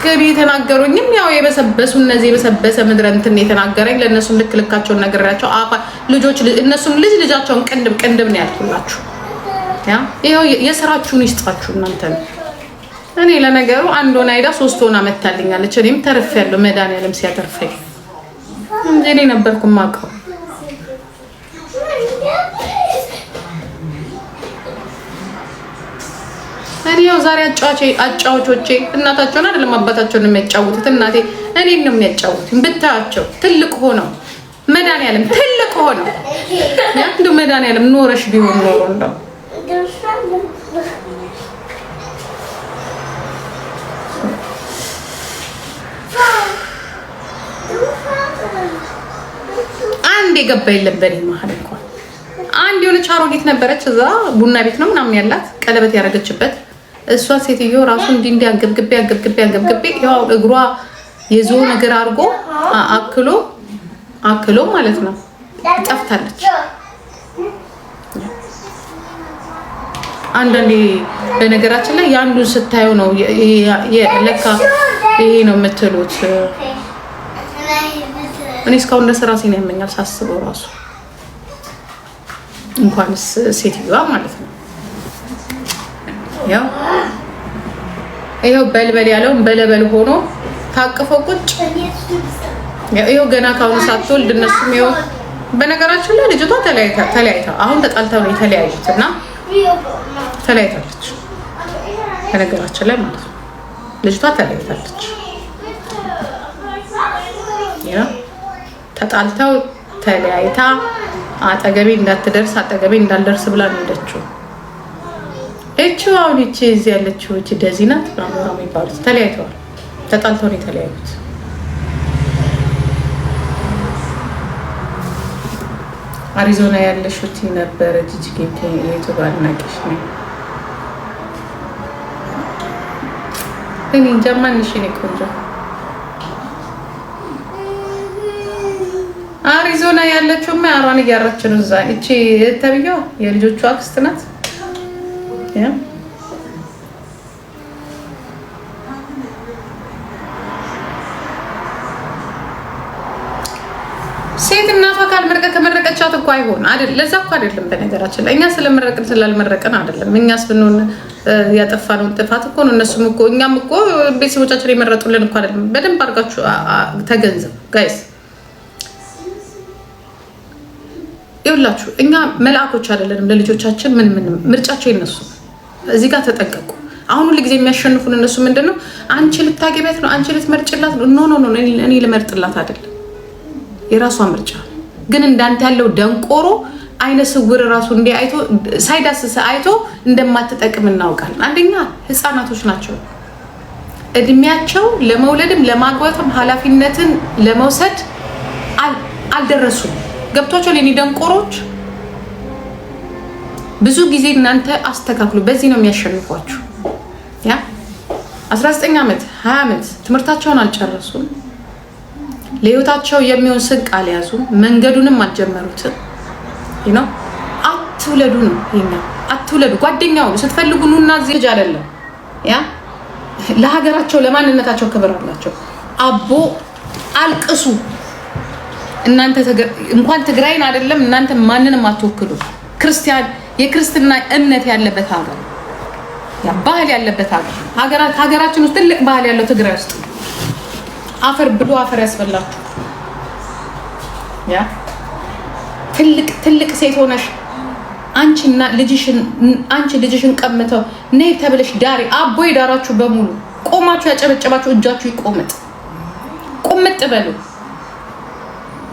ከሪ ተናገሩኝም ያው የበሰበሱ እነዚህ የበሰበሰ ምድረ እንትን የተናገረኝ ለነሱም ልክልካቸውን ነገራቸው አፋ ልጆች እነሱም ልጃቸውን ቅንድብ ነው ያልኩላችሁ። ያ ይሄው የሥራችሁን ይስጣችሁ እናንተ ነው። እኔ ለነገሩ አንድ ሆና አይዳ 3 ሆና መታልኛለች። እኔም ተርፌያለሁ መድኃኒዓለም ሲያተርፈኝ እንጂ እኔ ነበርኩ የማውቀው። እኔው ዛሬ አጫዋቾቼ እናታቸውን አይደለም አባታቸውን የሚያጫውቱት እናቴ እኔን ነው የሚያጫውቱኝ። ብታያቸው ትልቅ ሆነው መድኃኒዓለም ትልቅ ሆነው እንደው መድኃኒዓለም ኖረሽ ቢሆን ኖሮ እንደው አንድ የገባ የለም በኔ መሀል እንኳን አንድ የሆነች አሮጊት ነበረች። እዛ ቡና ቤት ነው ምናምን ያላት ቀለበት ያደረገችበት እሷ ሴትዮ ራሱ እንዲህ አንገብግቤ ያው እግሯ የዞ ነገር አድርጎ አክሎ ማለት ነው ጠፍታለች። አንዳንዴ በነገራችን ላይ ያንዱን ስታየው ነው ለካ ይሄ ነው የምትሉት። እኔ እስካሁን ድረስ ራሴን ያመኛል ሳስበው ራሱ እንኳንስ ሴትዮዋ ማለት ነው። ያው ይሄው በልበል ያለው በለበል ሆኖ ታቅፎ ቁጭ ይሄው ገና ካሁን ሳትወልድ እነሱም ይሄው በነገራችን ላይ ልጅቷ ተለያይታ አሁን ተጣልተው ነው የተለያዩት እና ተለያይታለች። በነገራችን ላይ ማለት ነው ልጅቷ ተለያይታለች። ያ ተጣልተው ተለያይታ አጠገቤ እንዳትደርስ አጠገቤ እንዳልደርስ ብላ ነው ሄደችው። እቺ አሁን እቺ እዚህ ያለችው እቺ ደዚናት ነው የሚባሉት ተለያይተዋል። ተጣልተው ነው የተለያዩት። አሪዞና ያለሽው ቲ ነበር ጂጂጌ የዩቲዩብ አድናቂሽ ነው። እኔ ጀማንሽ ነው ቆንጆ አሪዞና ያለችው ማራን እያራች ነው እዛ እቺ ተብየው የልጆቹ አክስት ናት። ያ ሴት እናቷ ከመረቀቻት እኮ አይሆን አይደል? ለዛ እኮ አይደለም በነገራችን ላይ እኛ ስለመረቅን ስላልመረቅን አይደለም። እኛስ ብንሆን ያጠፋነውን ጥፋት እኮ ነው። እነሱም እኮ እኛም እኮ ቤተሰቦቻችን የመረጡልን እኮ አይደለም። በደንብ አድርጋችሁ ተገንዘቡ ጋይስ። ይኸውላችሁ እኛ መልአኮች አይደለንም። ለልጆቻችን ምን ምርጫቸው ይነሱ። እዚህ ጋር ተጠንቀቁ። አሁን ሁሉ ጊዜ የሚያሸንፉን እነሱ ምንድነው? አንቺ ልታገቢያት ነው፣ አንቺ ልትመርጭላት ነው። ኖ እኔ ልመርጥላት አይደለም፣ የራሷ ምርጫ። ግን እንዳንተ ያለው ደንቆሮ አይነ ስውር ራሱ እንዲህ አይቶ ሳይዳስስ አይቶ እንደማትጠቅም እናውቃለን። አንደኛ ህፃናቶች ናቸው። እድሜያቸው ለመውለድም ለማግባትም ኃላፊነትን ለመውሰድ አልደረሱም። ገብቷቸው ለኔ ደንቆሮች ብዙ ጊዜ እናንተ አስተካክሉ። በዚህ ነው የሚያሸንፏችሁ። ያ 19 ዓመት 20 ዓመት ትምህርታቸውን አልጨረሱም። ለህይወታቸው የሚሆን ስንቅ አልያዙም። መንገዱንም አልጀመሩትም። ነው አትውለዱ ነው ይሄኛ አትውለዱ። ጓደኛው ስትፈልጉ ኑና እዚህ ልጅ አይደለም። ያ ለሀገራቸው ለማንነታቸው ክብር አላቸው። አቦ አልቅሱ። እናንተ እንኳን ትግራይን አይደለም እናንተ ማንንም አትወክሉ። ክርስቲያን የክርስትና እምነት ያለበት ሀገር ያ ባህል ያለበት ሀገራችን ውስጥ ትልቅ ባህል ያለው ትግራይ ውስጥ አፈር ብሎ አፈር ያስበላችሁ። ያ ትልቅ ሴት ሆነሽ አንቺ ልጅሽን ቀምተው ነይ ተብለሽ ዳሪ አቦ ይዳራችሁ በሙሉ ቆማችሁ ያጨበጨባችሁ እጃችሁ ይቆምጥ ቁምጥ በሉ።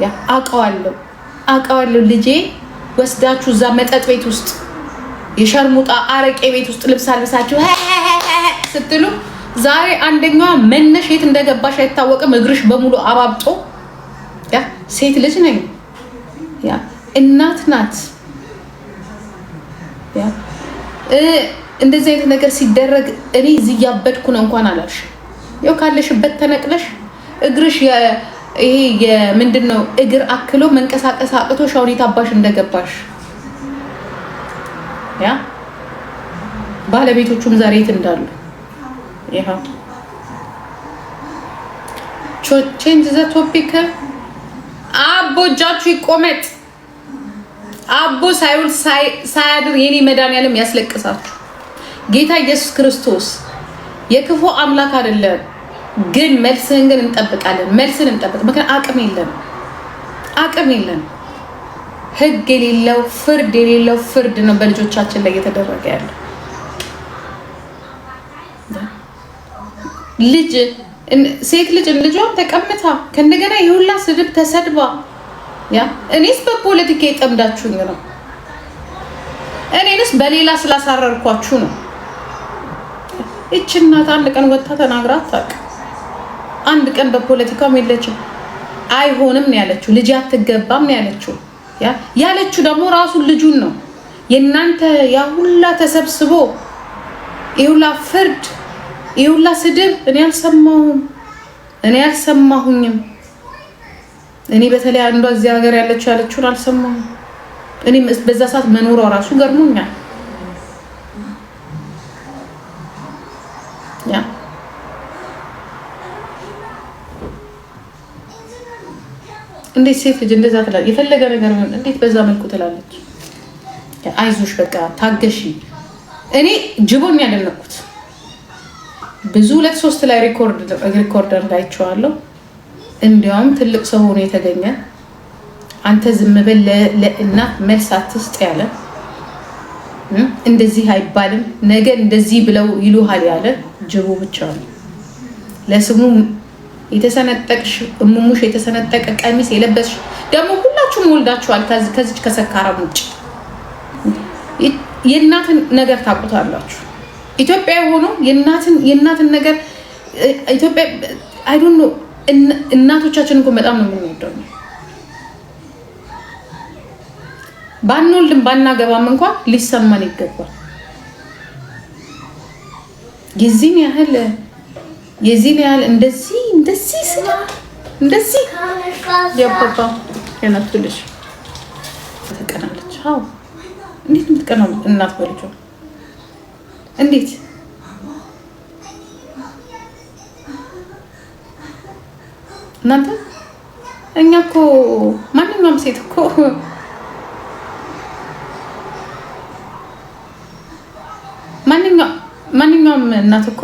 ያ አውቀዋለሁ ልጄ ወስዳችሁ እዛ መጠጥ ቤት ውስጥ የሸርሙጣ አረቄ ቤት ውስጥ ልብስ አልብሳችሁ ስትሉ ዛሬ አንደኛዋ መነሽ የት እንደገባሽ አይታወቅም። እግርሽ በሙሉ አባብጦ ያ ሴት ልጅ ነኝ ያ እናት ናት። ያ እንደዚህ አይነት ነገር ሲደረግ እኔ እዚህ ያበድኩ ነው እንኳን አላልሽ። ያው ካለሽበት ተነቅለሽ እግርሽ ይሄ የምንድነው እግር አክሎ መንቀሳቀስ አቅቶ ሻውሪት አባሽ እንደገባሽ ያ ባለቤቶቹም ዛሬ የት እንዳሉ ይሄው ቼንጅ ዘ ቶፒክ። አቦ እጃችሁ ይቆመጥ። አቦ ሳይውል ሳያድር የኔ መድኃኒዓለም ያስለቅሳችሁ። ጌታ ኢየሱስ ክርስቶስ የክፉ አምላክ አይደለም፣ ግን መልስህን ግን እንጠብቃለን። መልስን እንጠብቅ። ምክንያቱም አቅም የለን። ህግ የሌለው ፍርድ ነው በልጆቻችን ላይ እየተደረገ ያለው። ልጅ ሴት ልጅ ልጇን ተቀምታ ከእንደገና የሁላ ስድብ ተሰድባ እኔስ በፖለቲካ የጠምዳችሁኝ ነው። እኔንስ በሌላ ስላሳረርኳችሁ ነው። እቺ እናት አንድ ቀን ወጥታ ተናግራ አታውቅም። አንድ ቀን በፖለቲካው የለችም። አይሆንም ነው ያለችው። ልጅ አትገባም ነው ያለችው። ያለችው ደግሞ ራሱ ልጁን ነው። የእናንተ ያ ሁላ ተሰብስቦ የሁላ ፍርድ የሁላ ስድብ እኔ አልሰማሁኝም። እኔ በተለይ አንዷ እዚህ ሀገር ያለችውን አልሰማሁም። እኔ በዛ ሰዓት መኖሯ ራሱ ገርሞኛል። እንዴት ሴት ልጅ እንደዛ ትላለች? የፈለገ ነገር ሆነ እንዴት በዛ መልኩ ትላለች? አይዞሽ በቃ ታገሺ። እኔ ጅቦን ያደነኩት ብዙ 2-3 ላይ ሪኮርደር ላይቸዋለሁ። እንዲያውም ትልቅ ሰው ሆኖ የተገኘ አንተ ዝም በል ለእናት መልስ አትስጥ ያለ እንደዚህ አይባልም ነገ እንደዚህ ብለው ይሉሃል ያለ ጅቦ ብቻ ነው። ለስሙ የተሰነጠቅሽ እሙሙሽ የተሰነጠቀ ቀሚስ የለበስሽ ደግሞ ሁላችሁም ወልዳችኋል። ከዚች ከሰካራም ውጭ የእናትን ነገር ታውቁታላችሁ። ኢትዮጵያ ሆኖ የእናትን ነገር ኢትዮጵያ አይ ዶንት ኖ እናቶቻችን እኮ በጣም ነው የምንወደው። ባንወልድም ባናገባም እንኳን ሊሰማን ይገባል። የዚህን ያህል እንደዚህ ስላ እንደዚህ ያባባ ያናትልሽ ተቀናለች። አዎ እንዴት የምትቀናው እናት በልጇ እንዴት? እናንተ እኛ እኮ ማንኛውም ሴት እኮ ማንኛውም እናት እኮ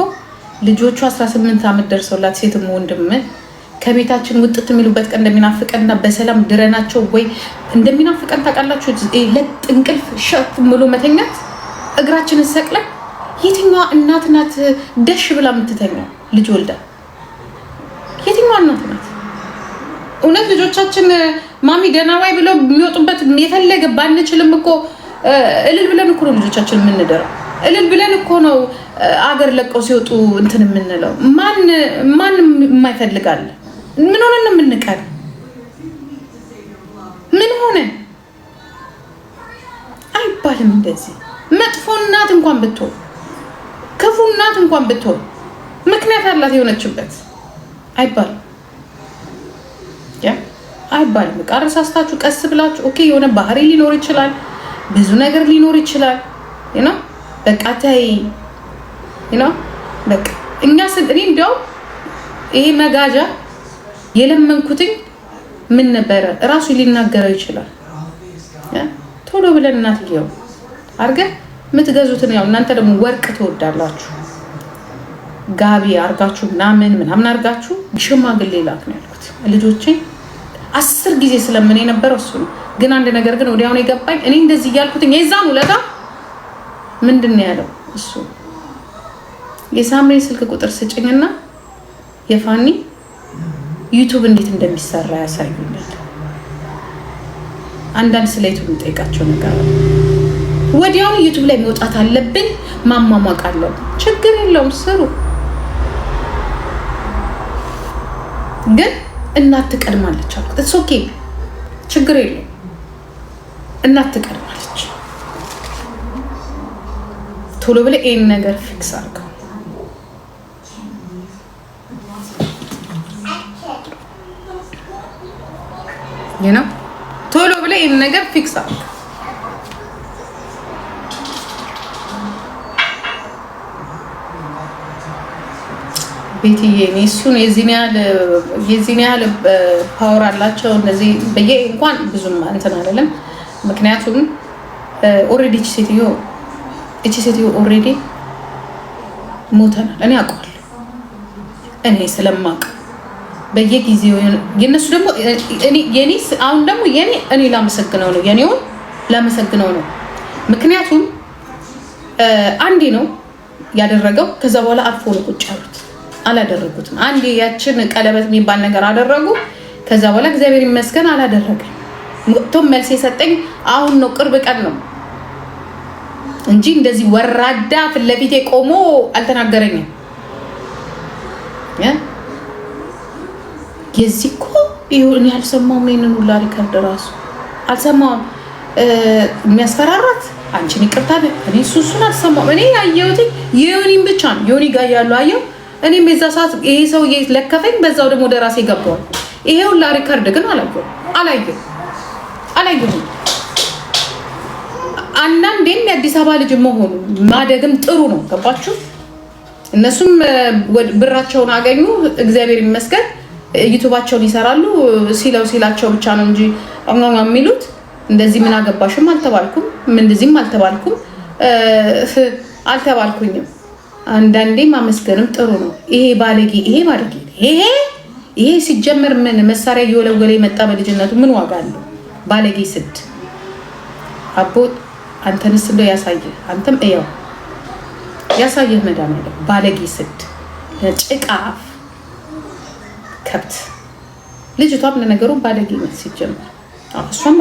ልጆቹ 18 ዓመት ደርሰውላት ሴትም ወንድም ከቤታችን ውጥት የሚሉበት ቀን እንደሚናፍቀንና በሰላም ድረናቸው ወይ እንደሚናፍቀን ታውቃላችሁ። ለጥንቅልፍ ሸፍ ብሎ መተኛት እግራችንን ሰቅለን የትኛዋ እናት ናት ደሽ ብላ የምትተኛው ልጅ ወልዳ? የትኛዋ እናት ናት? እውነት ልጆቻችን ማሚ ደህና ዋይ ብለው የሚወጡበት የፈለገ ባንችልም እኮ እልል ብለን እኮ ነው ልጆቻችን የምንደረው። እልል ብለን እኮ ነው አገር ለቀው ሲወጡ እንትን የምንለው። ማን የማይፈልጋለ? ምን ሆነ ነው የምንቀር? ምን ሆነ አይባልም እንደዚህ። መጥፎ እናት እንኳን ብትሆን ክፉ እናት እንኳን ብትሆን ምክንያት አላት የሆነችበት አይባልም። አይባልም። በቃ ረሳስታችሁ ቀስ ብላችሁ ኦኬ የሆነ ባህሪ ሊኖር ይችላል፣ ብዙ ነገር ሊኖር ይችላል። በቃ ታይ በቃ እኛ እኔ እንዲያው ይሄ መጋጃ የለመንኩትኝ ምን ነበረ እራሱ ሊናገረው ይችላል። ቶሎ ብለን እናትየው አድርገን የምትገዙትን ያው እናንተ ደግሞ ወርቅ ትወዳላችሁ፣ ጋቢ አርጋችሁ ምናምን አርጋችሁ ሽማግሌ ላክ ነው ያልኩት። ልጆቼን 10 ጊዜ ስለምን የነበረው እሱ ነው። ግን አንድ ነገር ግን ወዲያውኑ የገባኝ እኔ እንደዚህ እያልኩትኝ የዛን ውለታ ምንድን ነው ያለው እሱ የሳምሪ ስልክ ቁጥር ስጭኝና የፋኒ ዩቲዩብ እንዴት እንደሚሰራ ያሳዩኛል። አንዳንድ ስለ ዩቲዩብ እንጠይቃቸው ነገር ወዲያውኑ ዩቲዩብ ላይ መውጣት አለብኝ፣ ማማማቅ አለው። ችግር የለውም ስሩ፣ ግን እናት ትቀድማለች አልኩት። እሱ ኦኬ ችግር የለውም እናት ትቀድማለች። ቶሎ ብለህ ይሄን ነገር ፊክስ አድርገው። ቶሎ ብለህ ይሄን ነገር ፊክስ አድርገው። ቤትዬ እኔ እሱን የዚህን ያህል ፓወር አላቸው እነዚህ በየ እንኳን ብዙም እንትን አይደለም። ምክንያቱም ኦልሬዲ እቺ ሴትዮ ኦልሬዲ ሞተናል። እኔ አውቀዋለሁ። እኔ ስለማውቅ በየጊዜው የነሱ ደግሞ የኔስ አሁን ደግሞ እኔ ላመሰግነው ነው የኔውን ላመሰግነው ነው። ምክንያቱም አንዴ ነው ያደረገው። ከዛ በኋላ አርፎ ነው ቁጭ ያሉት። አላደረጉትም። አንዴ ያችን ቀለበት የሚባል ነገር አደረጉ። ከዛ በኋላ እግዚአብሔር ይመስገን አላደረገም። ቶም መልስ የሰጠኝ አሁን ነው፣ ቅርብ ቀን ነው እንጂ እንደዚህ ወራዳ ፊት ለፊቴ ቆሞ አልተናገረኝም። የዚህ እኮ እኔ አልሰማሁም። ይሄንን ሁላ ሪከርድ ራሱ አልሰማሁም። የሚያስፈራራት አንቺን ይቅርታ እኔ እሱን አልሰማሁም። እኔ ያየሁት ዮኒን ብቻ ነው። ዮኒ ጋር ያለው አየሁ። እኔም የዛ ሰዓት ይሄ ሰውዬ ለከፈኝ። በዛው ደግሞ ወደ ራሴ ገባሁ። ይሄ ሁላ ሪከርድ ግን አላየሁም። አንዳንዴም የአዲስ አበባ ልጅ መሆኑ ማደግም ጥሩ ነው። ገባችሁ? እነሱም ብራቸውን አገኙ። እግዚአብሔር ይመስገን ዩቲዩባቸውን ይሰራሉ። ሲላቸው ብቻ ነው እንጂ የሚሉት እንደዚህ ምን አገባሽም አልተባልኩም። ምን እንደዚህም አልተባልኩኝም። አንዳንዴ ማመስገንም ጥሩ ነው። ይሄ ባለጌ ይሄ ሲጀመር ምን መሳሪያ እየወለወለ የመጣ በልጅነቱ ምን ዋጋ አለው? ባለጌ ስድ አቦ አንተንስ እንደው ያሳየህ። አንተም እያው ያሳየህ መድኃኒዓለም ባለጌ ስድ ጭቃ ከብት። ልጅቷም ለነገሩ ባለጌ ነው ሲጀመር እሷም